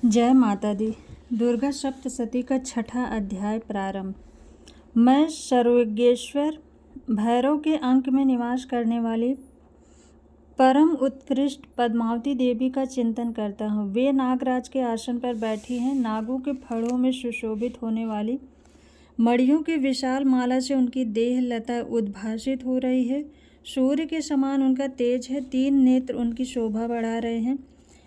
जय माता दी। दुर्गा सप्तशती का छठा अध्याय प्रारंभ। मैं सर्वज्ञेश्वर भैरव के अंक में निवास करने वाली परम उत्कृष्ट पद्मावती देवी का चिंतन करता हूँ। वे नागराज के आसन पर बैठी हैं। नागों के फड़ों में सुशोभित होने वाली मणियों की विशाल माला से उनकी देह लता उद्भासित हो रही है। सूर्य के समान उनका तेज है। 3 नेत्र उनकी शोभा बढ़ा रहे हैं।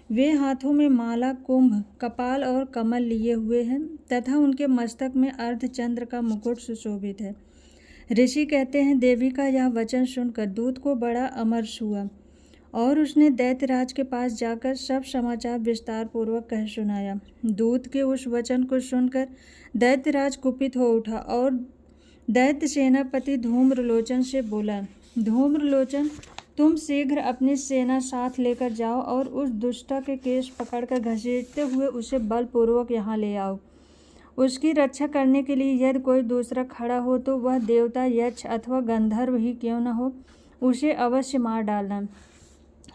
वे हाथों में माला, कुंभ, कपाल और कमल लिए हुए हैं तथा उनके मस्तक में अर्धचंद्र का मुकुट सुशोभित है। ऋषि कहते हैं, देवी का यह वचन सुनकर दूत को बड़ा अमर्ष हुआ और उसने दैत्यराज के पास जाकर सब समाचार विस्तार पूर्वक कह सुनाया। दूत के उस वचन को सुनकर दैत्यराज कुपित हो उठा और दैत्य सेनापति धूम्रलोचन से बोला, धूम्रलोचन, तुम शीघ्र अपनी सेना साथ लेकर जाओ और उस दुष्टा के केश पकड़कर घसीटते हुए उसे बलपूर्वक यहाँ ले आओ। उसकी रक्षा करने के लिए यदि कोई दूसरा खड़ा हो तो वह देवता, यक्ष अथवा गंधर्व ही क्यों न हो, उसे अवश्य मार डालना।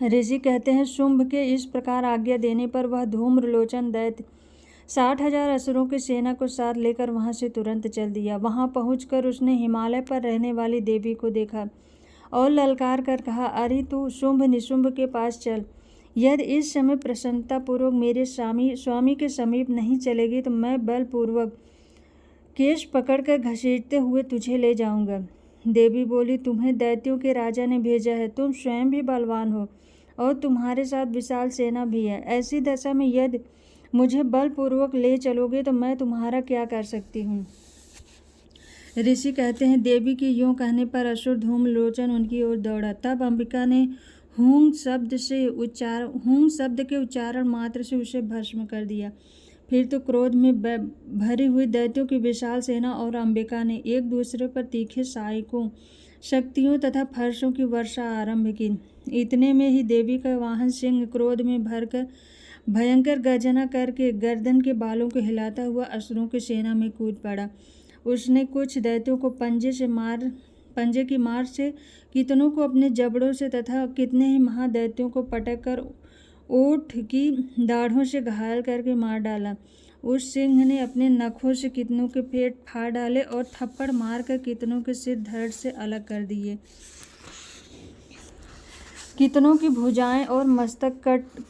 ऋषि कहते हैं, शुंभ के इस प्रकार आज्ञा देने पर वह धूम्रलोचन दैत्य 60,000 असुरों की सेना को साथ लेकर वहां से तुरंत चल दिया। वहां पहुंचकर उसने हिमालय पर रहने वाली देवी को देखा और ललकार कर कहा, अरे तू शुंभ निशुंभ के पास चल। यदि इस समय प्रसन्नतापूर्वक मेरे स्वामी के समीप नहीं चलेगी तो मैं बलपूर्वक केश पकड़कर घसीटते हुए तुझे ले जाऊंगा। देवी बोली, तुम्हें दैत्यों के राजा ने भेजा है। तुम स्वयं भी बलवान हो और तुम्हारे साथ विशाल सेना भी है। ऐसी दशा में यदि मुझे बलपूर्वक ले चलोगे तो मैं तुम्हारा क्या कर सकती हूँ। ऋषि कहते हैं, देवी की यूँ कहने पर असुर धूम्रलोचन उनकी ओर दौड़ा। तब अंबिका ने हूं शब्द के उच्चारण मात्र से उसे भस्म कर दिया। फिर तो क्रोध में भरी हुई दैत्यों की विशाल सेना और अंबिका ने एक दूसरे पर तीखे सहायकों, शक्तियों तथा फर्शों की वर्षा आरंभ की। इतने में ही देवी का वाहन सिंह क्रोध में भरकर भयंकर गर्जना करके गर्दन के बालों को हिलाता हुआ असुरों की सेना में कूद पड़ा। उसने कुछ दैत्यों को पंजे की मार से, कितनों को अपने जबड़ों से तथा कितने ही महादैत्यों को पटक कर ओठ की दाढ़ों से घायल करके मार डाला। उस सिंह ने अपने नखों से कितनों के पेट फाड़ डाले और थप्पड़ मारकर कितनों के सिर धड़ से अलग कर दिए। कितनों की भुजाएं और मस्तक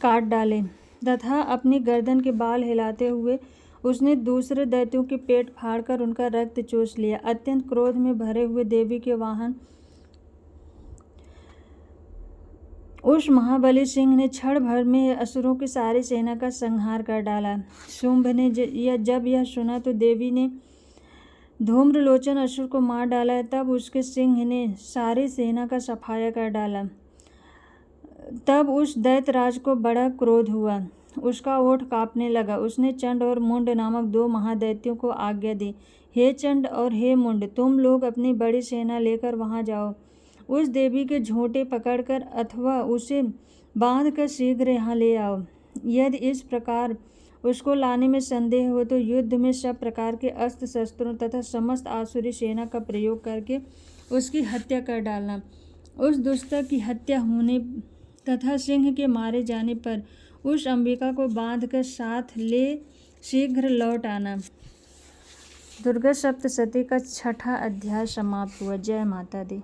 काट डाले तथा अपनी गर्दन के बाल हिलाते हुए उसने दूसरे दैत्यों के पेट फाड़कर उनका रक्त चूस लिया। अत्यंत क्रोध में भरे हुए देवी के वाहन उस महाबली सिंह ने क्षण भर में असुरों की सारी सेना का संहार कर डाला। शुंभ ने जब यह सुना तो देवी ने धूम्रलोचन असुर को मार डाला है। तब उसके सिंह ने सारी सेना का सफाया कर डाला। तब उस दैत्यराज को बड़ा क्रोध हुआ, उसका ओठ कांपने लगा। उसने चंड और मुंड नामक 2 महादैत्यों को आज्ञा दी, हे चंड और हे मुंड, तुम लोग अपनी बड़ी सेना लेकर वहां जाओ। उस देवी के झोंटे पकड़कर अथवा उसे बांधकर शीघ्र यहाँ ले आओ। यदि इस प्रकार उसको लाने में संदेह हो तो युद्ध में सब प्रकार के अस्त्र शस्त्रों तथा समस्त आसुरी सेना का प्रयोग करके उसकी हत्या कर डालना। उस दुष्ट की हत्या होने तथा सिंह के मारे जाने पर उस अंबिका को बांधकर साथ ले शीघ्र लौट आना। दुर्गा सप्तशती का छठा अध्याय समाप्त हुआ। जय माता दी।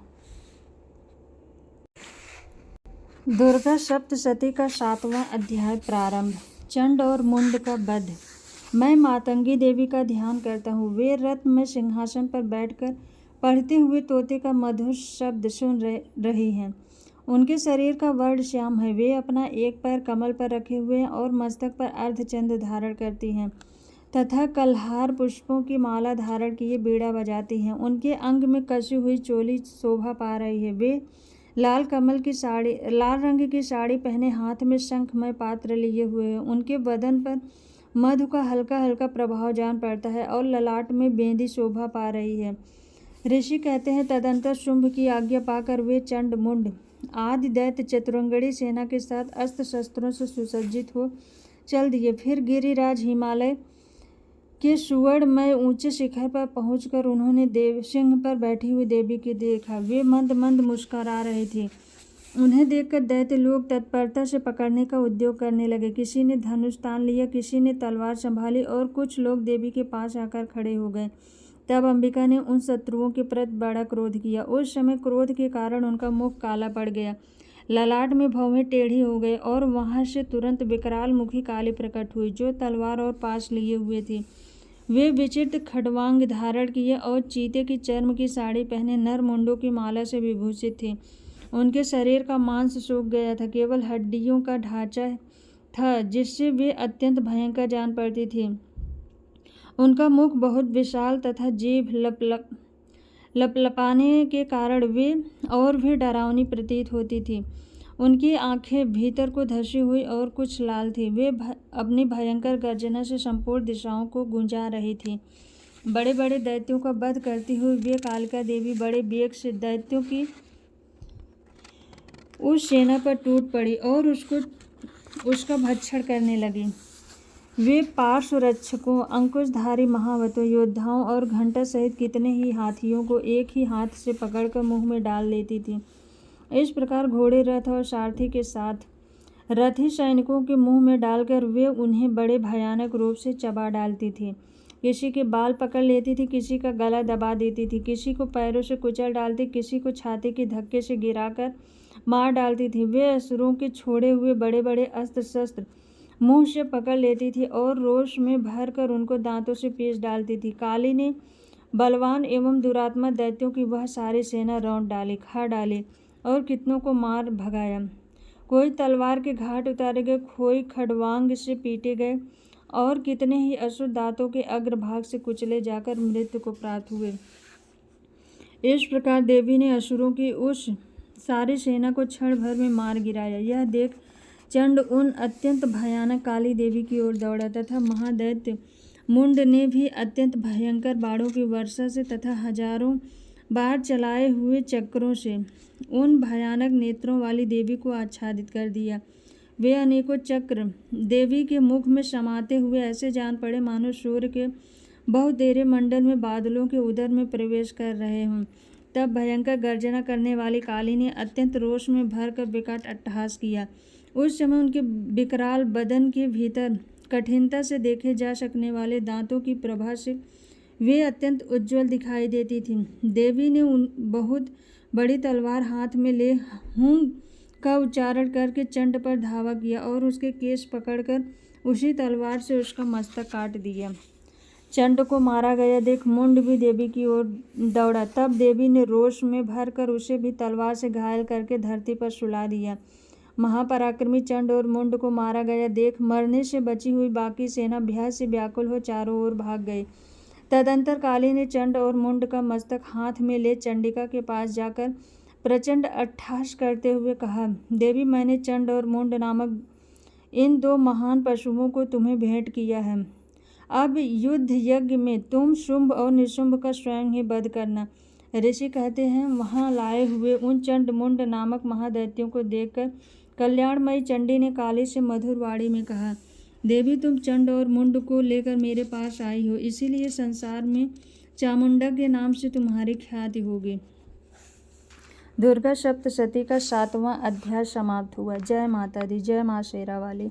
दुर्गा सप्तशती का 7वां अध्याय प्रारंभ। चंड और मुंड का वध। मैं मातंगी देवी का ध्यान करता हूँ। वे रत्न में सिंहासन पर बैठकर पढ़ते हुए तोते का मधुर शब्द सुन रही हैं। उनके शरीर का वर्ण श्याम है। वे अपना एक पैर कमल पर रखे हुए हैं और मस्तक पर अर्धचंद्र धारण करती हैं तथा कल्हार पुष्पों की माला धारण किए बीड़ा बजाती हैं। उनके अंग में कसी हुई चोली शोभा पा रही है। वे लाल रंग की साड़ी पहने हाथ में शंखमय पात्र लिए हुए हैं। उनके बदन पर मधु का हल्का हल्का प्रभाव जान पड़ता है और ललाट में बेंदी शोभा पा रही है। ऋषि कहते हैं, तदंतर शुंभ की आज्ञा पाकर वे चंड, मुंड आदि दैत्य चतुरंगड़ी सेना के साथ अस्त्र शस्त्रों से सुसज्जित हो चल दिए। फिर गिरिराज हिमालय के सुवर्णमय ऊंचे शिखर पर पहुंचकर उन्होंने सिंह पर बैठी हुई देवी की देखा। वे मंद मंद मुस्कुरा रही थी उन्हें देखकर दैत्य लोग तत्परता से पकड़ने का उद्योग करने लगे। किसी ने धनुष तान लिया, किसी ने तलवार संभाली और कुछ लोग देवी के पास आकर खड़े हो गए। तब अंबिका ने उन शत्रुओं के प्रति बड़ा क्रोध किया। उस समय क्रोध के कारण उनका मुख काला पड़ गया, ललाट में भौहें टेढ़ी हो गई और वहां से तुरंत विकराल मुखी काली प्रकट हुई, जो तलवार और पास लिए हुए थी। वे विचित्र खड्वांग धारण किए और चीते की चर्म की साड़ी पहने नर मुंडों की माला से विभूषित थे। उनके शरीर का मांस सूख गया था, केवल हड्डियों का ढांचा था जिससे वे अत्यंत भयंकर जान पड़ती थी। उनका मुख बहुत विशाल तथा जीभ लपलपाने के कारण वे और भी डरावनी प्रतीत होती थी। उनकी आंखें भीतर को धसी हुई और कुछ लाल थी। वे अपनी भयंकर गर्जना से संपूर्ण दिशाओं को गुंजा रही थी। बड़े बड़े दैत्यों का वध करती हुई वे कालिका देवी बड़े वेग से दैत्यों की उस सेना पर टूट पड़ी और उसका भक्षण करने लगी। वे पार्श्व रक्षकों, अंकुशधारी महावतों, योद्धाओं और घंटा सहित कितने ही हाथियों को एक ही हाथ से पकड़कर मुंह में डाल लेती थी। इस प्रकार घोड़े, रथ और सारथी के साथ रथी सैनिकों के मुंह में डालकर वे उन्हें बड़े भयानक रूप से चबा डालती थी। किसी के बाल पकड़ लेती थी, किसी का गला दबा देती थी, किसी को पैरों से कुचल डालती, किसी को छाती के धक्के से गिराकर मार डालती थी। वे असुरों के छोड़े हुए बड़े बड़े अस्त्र शस्त्र मुंह से पकड़ लेती थी और रोष में भरकर उनको दांतों से पीस डालती थी। काली ने बलवान एवं दुरात्मा दैत्यों की वह सारी सेना रौंद डाली, खा डाली और कितनों को मार भगाया। कोई तलवार के घाट उतारे गए, कोई खड्वांग से पीटे गए और कितने ही असुर दांतों के अग्रभाग से कुचले जाकर मृत्यु को प्राप्त हुए। इस प्रकार देवी ने असुरों की उस सारी सेना को क्षण भर में मार गिराया। यह देख चंड उन अत्यंत भयानक काली देवी की ओर दौड़ा तथा महादैत्य मुंड ने भी अत्यंत भयंकर बाणों की वर्षा से तथा हजारों बार चलाए हुए चक्रों से उन भयानक नेत्रों वाली देवी को आच्छादित कर दिया। वे अनेकों चक्र देवी के मुख में समाते हुए ऐसे जान पड़े मानो सूर्य के बहुतेरे मंडल में बादलों के उदर में प्रवेश कर रहे हों। तब भयंकर गर्जना करने वाली काली ने अत्यंत रोष में भरकर विकट अट्टहास किया। उस समय उनके विकराल बदन के भीतर कठिनता से देखे जा सकने वाले दांतों की प्रभा से वे अत्यंत उज्ज्वल दिखाई देती थीं। देवी ने बहुत बड़ी तलवार हाथ में ले हूं का उच्चारण करके चंड पर धावा किया और उसके केश पकड़कर उसी तलवार से उसका मस्तक काट दिया। चंड को मारा गया देख मुंड भी देवी की ओर दौड़ा। तब देवी ने रोष में भरकर उसे भी तलवार से घायल करके धरती पर सुला दिया। महापराक्रमी चंड और मुंड को मारा गया देख मरने से बची हुई बाकी सेना भय से व्याकुल हो चारों ओर भाग गई। तदंतर काली ने चंड और मुंड का मस्तक हाथ में ले चंडिका के पास जाकर प्रचंड अट्टहास करते हुए कहा, देवी, मैंने चंड और मुंड नामक इन दो महान पशुओं को तुम्हें भेंट किया है। अब युद्ध यज्ञ में तुम शुंभ और निशुंभ का स्वयं ही वध करना। ऋषि कहते हैं, वहां लाए हुए उन चंड मुंड नामक महादैत्यों को देखकर कल्याणमयी चंडी ने काली से मधुर वाणी में कहा, देवी, तुम चंड और मुंड को लेकर मेरे पास आई हो, इसीलिए संसार में चामुंडा के नाम से तुम्हारी ख्याति होगी। दुर्गा सप्तशती का 7वां अध्याय समाप्त हुआ। जय माता दी, जय माँ शेरा वाली।